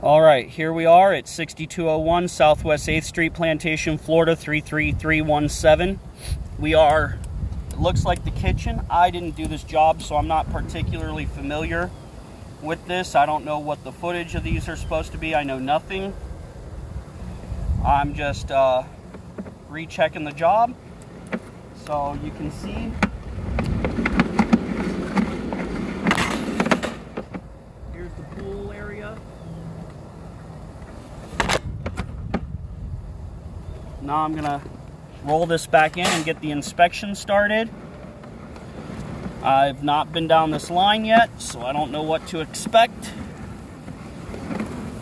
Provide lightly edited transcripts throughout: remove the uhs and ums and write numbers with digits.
All right, here we are at 6201 Southwest 8th Street, Plantation, Florida, 33317. We are, it looks like the kitchen. I didn't do this job, so I'm not particularly familiar with this. I don't know what the footage of these are supposed to be. I know nothing. I'm just rechecking the job. So you can see here's the pool area. Now I'm gonna roll this back in and get the inspection started. I've not been down this line yet, so I don't know what to expect.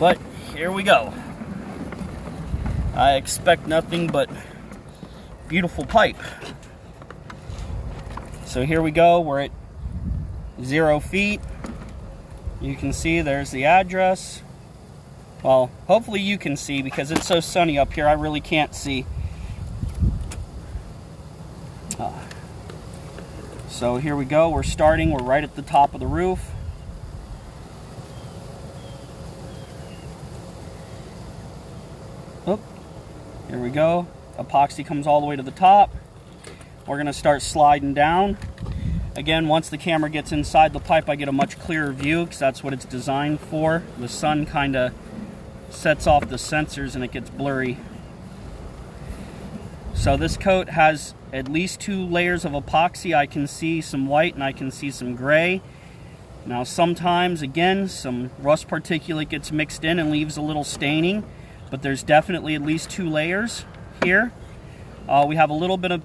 But here we go. I expect nothing but beautiful pipe. So here we go, we're at 0 feet. You can see there's the address. Well, hopefully you can see because it's so sunny up here, I really can't see. So here we go, we're starting, we're right at the top of the roof. Oop. Here we go, epoxy comes all the way to the top. We're gonna start sliding down. Again, once the camera gets inside the pipe, I get a much clearer view because that's what it's designed for. The sun kind of sets off the sensors and it gets blurry. So this coat has at least 2 layers of epoxy. I can see some white and I can see some gray. Now sometimes, again, some rust particulate gets mixed in and leaves a little staining, but there's definitely at least 2 layers here. We have a little bit of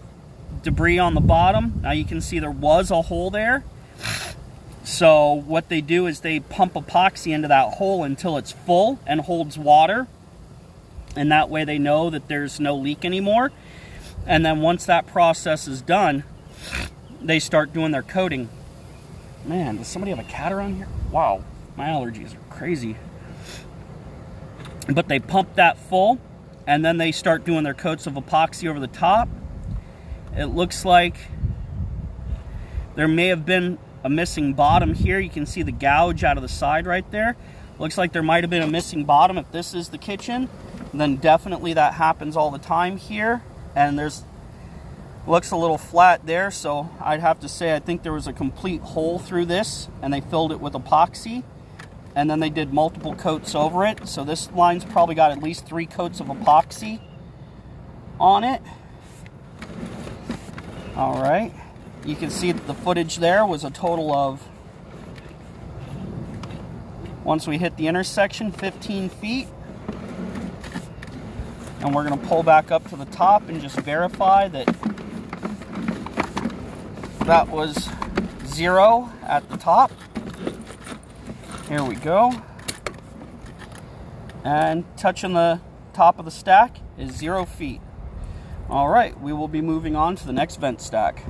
debris on the bottom. Now you can see there was a hole there. So what they do is they pump epoxy into that hole until it's full and holds water. And that way they know that there's no leak anymore. And then once that process is done, they start doing their coating. Man, does somebody have a cat around here? Wow, my allergies are crazy. But they pump that full and then they start doing their coats of epoxy over the top. It looks like there may have been a missing bottom here. You can see the gouge out of the side right there. Looks like there might have been a missing bottom. If this is the kitchen, then definitely that happens all the time here. And there's, looks a little flat there, so I'd have to say I think there was a complete hole through this and they filled it with epoxy and then they did multiple coats over it. So this line's probably got at least 3 coats of epoxy on it. All right, you can see that the footage there was a total of, once we hit the intersection, 15 feet. And we're gonna pull back up to the top and just verify that that was 0 at the top. Here we go. And touching the top of the stack is 0 feet. All right, we will be moving on to the next vent stack.